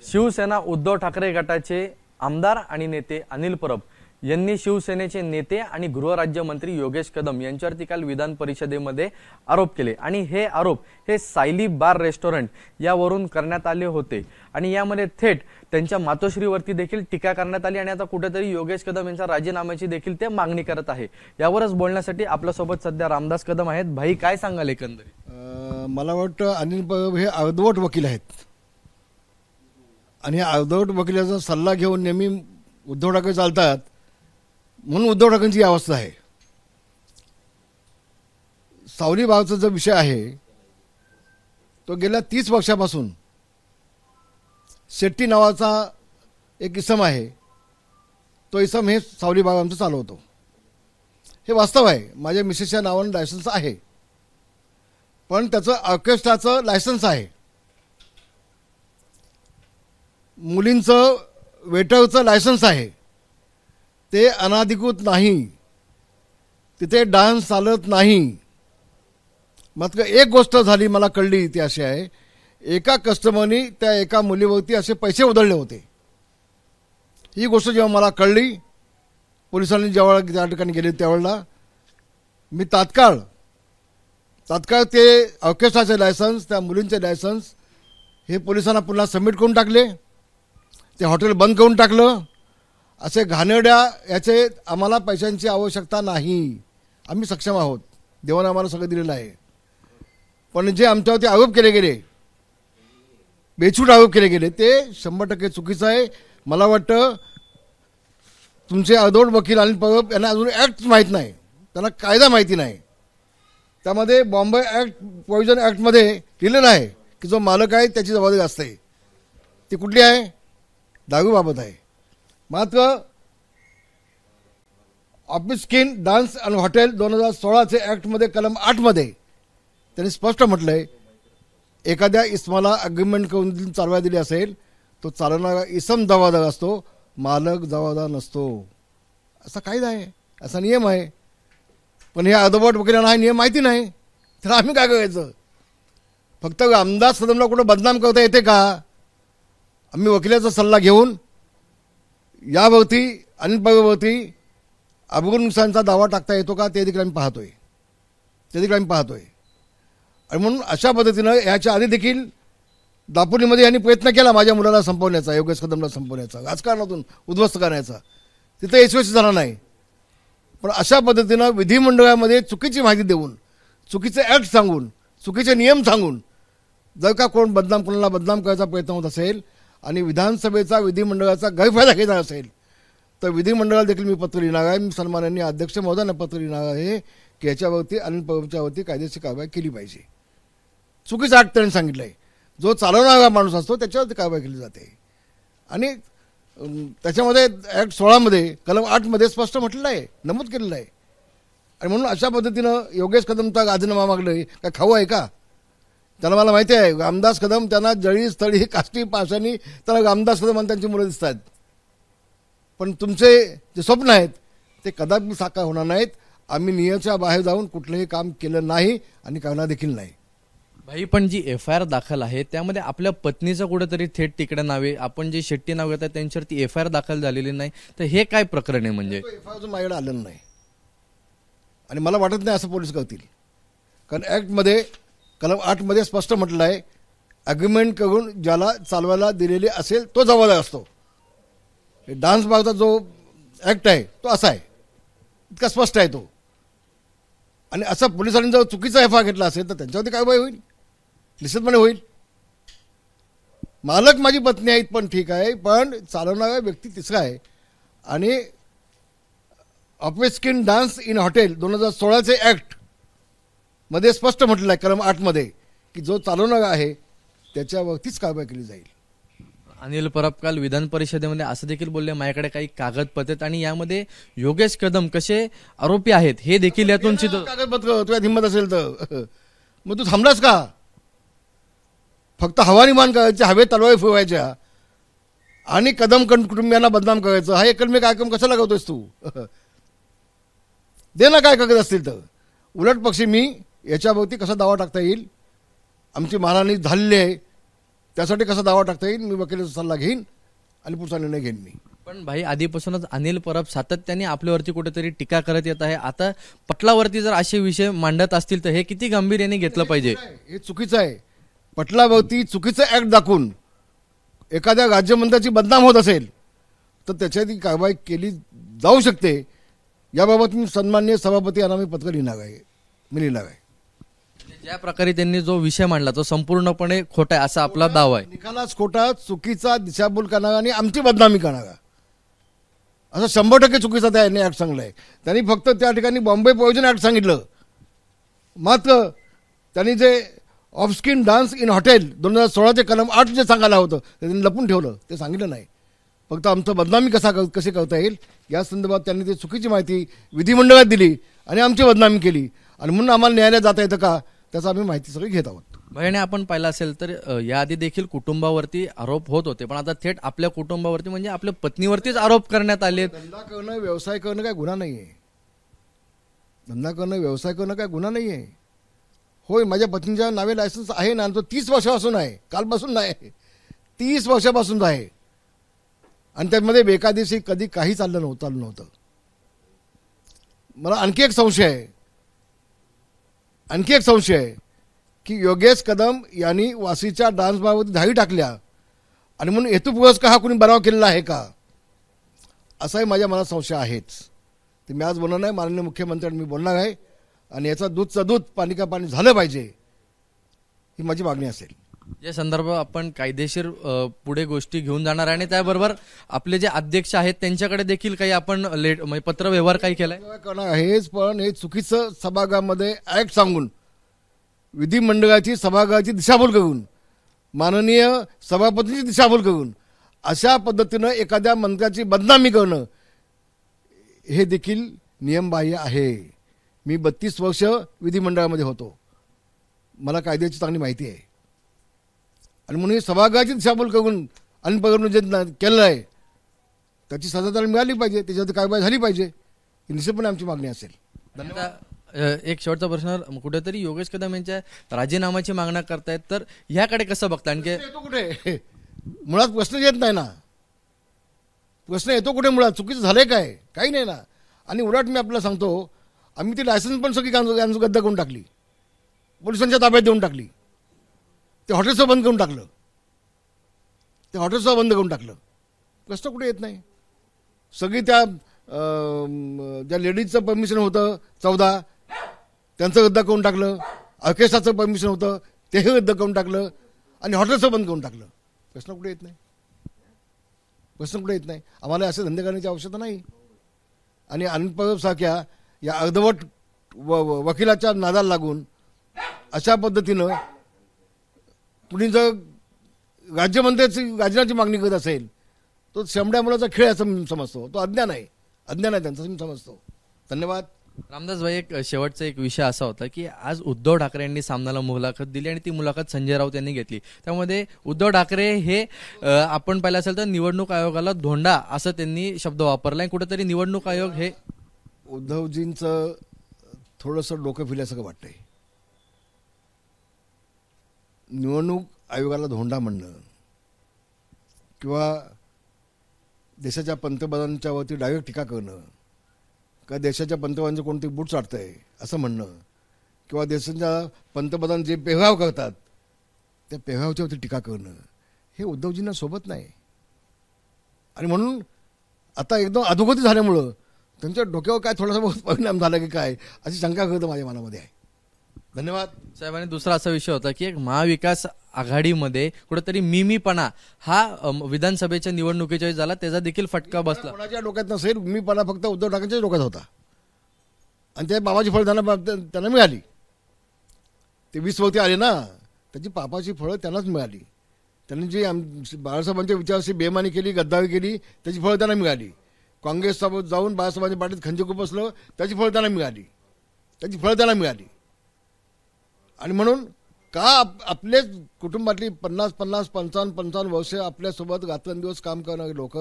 शिवसेना उद्धव ठाकरे गटाचे आमदार आणि नेते अनिल परब यांनी शिवसेनेचे नेते आणि गृहराज्यमंत्री योगेश कदम यांच्यावरती काल विधान परिषदेमध्ये आरोप केले आणि हे आरोप हे सायली बार रेस्टॉरंट यावरून करण्यात आले होते आणि यामध्ये थेट त्यांच्या मातोश्रीवरती देखील टीका करण्यात आली आणि आता कुठेतरी योगेश कदम यांच्या राजीनाम्याची देखील ते मागणी करत आहे। यावरच बोलण्यासाठी आपल्यासोबत सध्या रामदास कदम आहेत। भाई काय सांगाल एकंदरीत? मला वाटतं अनिल परब हे अर्धवट वकील आहेत आणि अर्धवट वकिलाचा सल्ला घेऊन नेहमी उद्धव ठाकरे चालतात म्हणून उद्धव ठाकरेंची अवस्था आहे। सावली बागचा जो विषय आहे तो गेल्या 30 वर्षापासून शेट्टी नावाचा एक इसम आहे, तो इसम हे सावली बाग आमचं चालवतो, हे वास्तव आहे। माझ्या मिसेसच्या नावानं लायसन्स आहे, पण त्याचं ऑर्केस्ट्राचं लायसन्स आहे, मुलींचं वेटरचं लायसन्स आहे, ते अनाधिकृत नाही, तिथे डान्स चालत नाही। मात्र एक गोष्ट झाली मला कळली ती अशी आहे, एका कस्टमरनी त्या एका मुलीवरती असे पैसे उधळले होते। ही गोष्ट जेव्हा मला कळली, पोलिसांनी जेव्हा त्या ठिकाणी गेले त्यावेळेला मी तात्काळ ते ऑर्केस्ट्राचे लायसन्स, त्या मुलींचे लायसन्स हे पोलिसांना पुन्हा सबमिट करून टाकले, ते हॉटेल बंद करून टाकलं। असे घाणेरड्या याचे आम्हाला पैशांची आवश्यकता नाही, आम्ही सक्षम आहोत, देवाने आम्हाला सगळं दिलेलं आहे। पण जे आमच्यावरती आरोप केले गेले, बेछूट आरोप केले गेले, ते 100% चुकीचं आहे। मला वाटतं तुमचे अर्धवट वकील अनिल परब यांना अजून ॲक्ट माहीत नाही, त्यांना कायदा माहिती नाही। त्यामध्ये बॉम्बे ॲक्ट प्रोव्हिजन ॲक्टमध्ये लिहिलेलं आहे की जो मालक आहे त्याची जबाबदारी असते, ती कुठली आहे? दारूबाबत आहे। मात्र ऑफिस स्कीम डान्स आणि हॉटेल 2016चे ॲक्टमध्ये कलम 8 मध्ये त्यांनी स्पष्ट म्हटलंय, एखाद्या इसमाला अग्रीमेंट करून चालवायला दिली असेल तो चालवणारा इसम जबाबदार असतो, मालक जबाबदार नसतो, असा कायदा आहे, असा नियम आहे। पण हे अर्धवट वकिलांना हा नियम माहिती नाही, तर आम्ही काय करायचं? फक्त आमदार सदमला कुठं बदनाम करता येते का? आम्ही वकिलाचा सल्ला घेऊन यावरती अनिल परबवरती अब्रू नुकसानचा दावा टाकता येतो का ते देखील आम्ही पाहतोय। आणि म्हणून अशा पद्धतीनं याच्या आधी देखील दापोलीमध्ये यांनी प्रयत्न केला माझ्या मुलाला संपवण्याचा, योगेश कदमला संपवण्याचा, राजकारणातून उद्ध्वस्त करण्याचा, तिथे यशस्वी झाला नाही। पण अशा पद्धतीनं विधिमंडळामध्ये चुकीची माहिती देऊन, चुकीचे ॲक्ट सांगून, चुकीचे नियम सांगून जर का कोणाला बदनाम करायचा प्रयत्न होत असेल आणि विधानसभेचा विधिमंडळाचा गैरफायदा घेणार असेल तर विधिमंडळाला देखील मी पत्र लिहिणार आहे। मी सन्माननीय अध्यक्ष महोदयांना पत्र लिहिणार आहे की याच्यावरती अनिल परबच्यावरती कायदेशीर कारवाई केली पाहिजे। चुकीचा ॲक्ट त्यांनी सांगितलं आहे, जो चालवणारा माणूस असतो त्याच्यावरती कारवाई केली जाते आणि त्याच्यामध्ये ॲक्ट 16 मध्ये कलम 8 मध्ये स्पष्ट म्हटलेलं आहे, नमूद केलेलं आहे। आणि म्हणून अशा पद्धतीनं योगेश कदमचा राजीनामा मागले काय खाऊ आहे का? त्याला मला माहिती आहे, रामदास कदम त्यांना जळी स्थळी काष्टी पाशानी त्याला रामदास कदम आणि त्यांची मुलं दिसतात, पण तुमचे जे स्वप्न आहेत ते कदापि साकार होणार नाहीत। आम्ही नियमाच्या बाहेर जाऊन कुठलंही काम केलं नाही आणि करणार देखील नाही। भाई, पण जी FIR दाखल आहे त्यामध्ये आपल्या पत्नीचं कुठेतरी थेट तिकडे नावे, आपण जे शेट्टी नाव घेतात त्यांच्यावरती FIR दाखल झालेली नाही, तर हे काय प्रकरण आहे? म्हणजे FIR माझ्याकडे आलेलं नाही आणि मला वाटत नाही असं पोलीस करतील, कारण ॲक्टमध्ये कलम 8 मध्ये स्पष्ट म्हटलं आहे, अग्रीमेंट करून ज्याला चालवायला दिलेली असेल तो जबाबदार असतो। डान्स बारचा जो ॲक्ट आहे तो असा आहे, इतका स्पष्ट आहे तो। आणि असं पोलिसांनी जर चुकीचा FIR घेतला असेल तर त्यांच्यावरती कारवाई होईल, निश्चितपणे होईल। मालक माझी पत्नी आहेत पण ठीक आहे, पण चालवणारा व्यक्ती तिसरा आहे। आणि office scheme dance in hotel 2016चे ॲक्ट मध्ये स्पष्ट म्हटलेलं आहे कलम 8 मध्ये की जो चालवणारा आहे त्याच्यावरतीच कारवाई केली जाईल। अनिल परब काल विधान परिषदेमध्ये असं देखील बोलले, माझ्याकडे काही कागदपत्र आणि यामध्ये योगेश कदम कसे आरोपी आहेत हे देखील यातून कागदपत्र तुझ्या हिंमत असेल तर मग तू थांबलास का? फक्त हवानिमान करायचे, हवेत तलवारी फिरवायच्या आणि कदम कुटुंबियांना बदनाम करायचं, हा एकमेक कार्यक्रम कशाला करतोयस तू? दे ना काय कागद असतील तर। उलट पक्षी मी याच्याभोवती कसा दावा टाकता येईल, आमची मारहाणी झालेली आहे त्यासाठी कसा दावा टाकता येईल मी वकिलाचा सल्ला घेईन आणि पुढचा निर्णय घेईन मी. पण भाई आधीपासूनच अनिल परब सातत्याने आपल्यावरती कुठेतरी टीका करत येत आहे. आता पटलावरती जर असे विषय मांडत असतील तर हे किती गांभीर्याने घेतलं पाहिजे? हे चुकीचं आहे. पटलावरती चुकीचं ऍक्ट दाखवून एखाद्या राज्यमंत्र्याची बदनाम होत असेल तर त्याच्यात कारवाई केली जाऊ शकते. याबाबत मी सन्माननीय सभापती यांना मी पत्र लिहिणार आहे. मी लिहिणार आहे. ज्या प्रकारे त्यांनी जो विषय मांडला तो संपूर्णपणे खोटा आहे असा आपला दावा आहे. निकालाच खोटा, चुकीचा, दिशाभूल करणारा आणि आमची बदनामी करणारा असं 100% चुकीचा त्यांनी ऍक्ट सांगलाय. त्यांनी फक्त त्या ठिकाणी बॉम्बे पॉयझन ऍक्ट सांगितलं. मात्र त्यांनी जे ऑफस्किन डान्स इन हॉटेल 2016 कलम 8 जे सांगायला होतं ते त्यांनी लपून ठेवलं. ते सांगितलं नाही. फक्त आमचं बदनामी कशी करता येईल या संदर्भात त्यांनी ते चुकीची माहिती विधिमंडळात दिली आणि आमची बदनामी केली. आणि म्हणून आम्हाला न्यायालयात जाता येतं का त्याचा आम्ही माहिती सगळी घेत आहोत. भयाने आपण पाहिलं असेल तर याआधी देखील कुटुंबावरती आरोप होत होते, पण आता थेट आपल्या कुटुंबावरती म्हणजे आपल्या पत्नीवरतीच आरोप करण्यात आले. धंदा करणं, व्यवसाय करणं काय गुन्हा नाहीये. धंदा करणं, व्यवसाय करणं काय गुन्हा नाहीये. होय, माझ्या पत्नीच्या नावे लायसन्स आहे ना, तो 30 वर्षापासून आहे, कालपासून नाही, 30 वर्षापासून आहे. आणि त्यामध्ये बेकायदेशीर कधी काही चाललं नव्हतं. मला आणखी एक संशय आहे की योगेश कदम यांनी वासीच्या डान्स बारवरती धाडी टाकल्या आणि म्हणून हेतुपुरस्सर हा कुणी बनाव केलेला आहे का असाही माझ्या मनात संशय आहेच. ते मी आज बोलणार नाही, माननीय मुख्यमंत्र्यांनी मी बोलणार आहे आणि याचा दूधचं दूध पाणी का पाणी झालं पाहिजे ही माझी मागणी असेल. या संदर्भात आपण कायदेशीर पुढे गोष्टी घेऊन जाणार आणि त्याबरोबर आपले जे अध्यक्ष आहेत त्यांच्याकडे देखील काही आपण पत्र व्यवहार काही केलाय करणार आहेच. पण हे चुकीचं सभागृहामध्ये ऍक्ट सांगून विधिमंडळाची सभागृहाची दिशाभूल करून माननीय सभापतीची दिशाभूल करून अशा पद्धतीनं एखाद्या मंत्र्याची बदनामी करणं हे देखील नियमबाह्य आहे. मी 32 वर्ष विधिमंडळामध्ये होतो, मला कायद्याची चांगली माहिती आहे. आणि म्हणून सभागृहाची दिशाभूल करून आणि पकडून जे केलं आहे त्याची सजा त्याला मिळाली पाहिजे, त्याच्यावर कारवाई झाली पाहिजे ही निश्चितपणे आमची मागणी असेल. धन्यवाद. एक शेवटचा प्रश्न, कुठेतरी योगेश कदम यांच्या राजीनामाची मागण्या करतायत तर ह्याकडे कसं बघता? आणखी येतो कुठे? मुळात प्रश्न येत नाही ना. प्रश्न येतो कुठे? मुळात चुकीचं झालंय काय? काही नाही ना. आणि उलट मी आपल्याला सांगतो, आम्ही ती लायसन्स पण सगळी गद्दा करून टाकली, पोलिसांच्या ताब्यात देऊन टाकली, ते हॉटेल्सचं बंद करून टाकलं. प्रश्न कुठे येत नाही. सगळी त्या ज्या लेडीजचं परमिशन होतं 14 त्यांचं रद्द करून टाकलं, ऑर्केस्ट्राचं परमिशन होतं तेही रद्द करून टाकलं आणि हॉटेल्सचं बंद करून टाकलं. प्रश्न कुठे येत नाही. आम्हाला असे धंदे करण्याची आवश्यकता नाही. आणि अनिल परब सारख्या या अर्धवट वकिलाच्या नादाला लागून अशा पद्धतीनं कुणी जर राज्यमंत्र्याची राजीनामाची मागणी करत असेल तो शेंबड्या मुलाचा खेळ असं मी समजतो. तो अज्ञान आहे त्यांचा मी समजतो. धन्यवाद. रामदास भाई, एक शेवटचा एक विषय असा होता की आज उद्धव ठाकरे यांनी सामनाला मुलाखत दिली आणि ती मुलाखत संजय राऊत यांनी घेतली. त्यामध्ये उद्धव ठाकरे हे आपण पाहिलं असेल तर निवडणूक आयोगाला धोंडा असं त्यांनी शब्द वापरलाय. कुठेतरी निवडणूक आयोग हे उद्धवजींचं थोडंसं डोकं फिरल्यासारखं वाटतंय. निवडणूक आयोगाला धोंडा म्हणणं किंवा देशाच्या पंतप्रधानांच्या वरती डायरेक्ट टीका करणं किंवा देशाच्या पंतप्रधानांचं कोणते बूट चाटतंय असं म्हणणं किंवा देशाच्या पंतप्रधान जे पेहराव करतात त्या पेहरावच्यावरती टीका करणं हे उद्धवजींना सोबत नाही. आणि म्हणून आता एकदम अधोगती झाल्यामुळं त्यांच्या डोक्यावर काय थोडासा बहुत परिणाम झाला की काय अशी शंका करतं माझ्या मनामध्ये आहे. धन्यवाद साहेबांनी. दुसरा असा विषय होता की एक महाविकास आघाडीमध्ये कुठेतरी मिमीपणा हा विधानसभेच्या निवडणुकीच्या वेळी झाला, त्याचा देखील फटका बसला. कोणाच्या डोक्यात नसेल, मिमीपणा फक्त उद्धव ठाकरेंच्याच डोक्यात होता आणि ते बाबाची फळं त्यांना मिळाली. ते 20 वरती आले ना, त्याची पापाची फळं त्यांनाच मिळाली. त्यांनी जी बाळासाहेबांच्या विचाराशी बेमानी केली, गद्दारी केली, त्याची फळं त्यांना मिळाली. काँग्रेससोबत जाऊन बाळासाहेबांच्या पाठीत खंजीर खुपसलं, त्याची फळं त्यांना मिळाली. आणि म्हणून का आपलेच कुटुंबातली 50-50, 55-55 वर्ष आपल्यासोबत रात्रंदिवस काम करणारे लोक,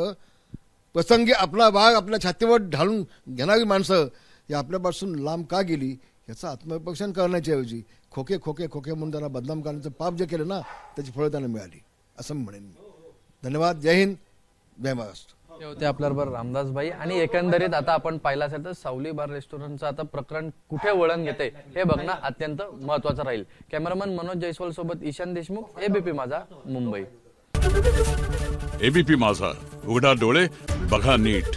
प्रसंगी आपला वाघ आपल्या छातीवर ढालून घेणारी माणसं या आपल्यापासून लांब का गेली याचं आत्मपरीक्षण करण्याच्या ऐवजी खोके म्हणून त्यांना बदनाम करण्याचं पाप जे केलं ना त्याची फळं त्यांना मिळाली. असं मी म्हणेन. धन्यवाद. जय हिंद, जय महाराष्ट्र. हे होते आपल्याबरोबर रामदासभाई. आणि एकंदरीत आता आपण पाहिलं असेल तर सावली बार रेस्टॉरंटचं आता प्रकरण कुठे वळण घेते हे बघणं अत्यंत महत्वाचं राहील. कॅमेरामन मनोज जयस्वाल सोबत ईशान देशमुख, एबीपी माझा, मुंबई. एबीपी माझा, उघडा डोळे बघा नीट.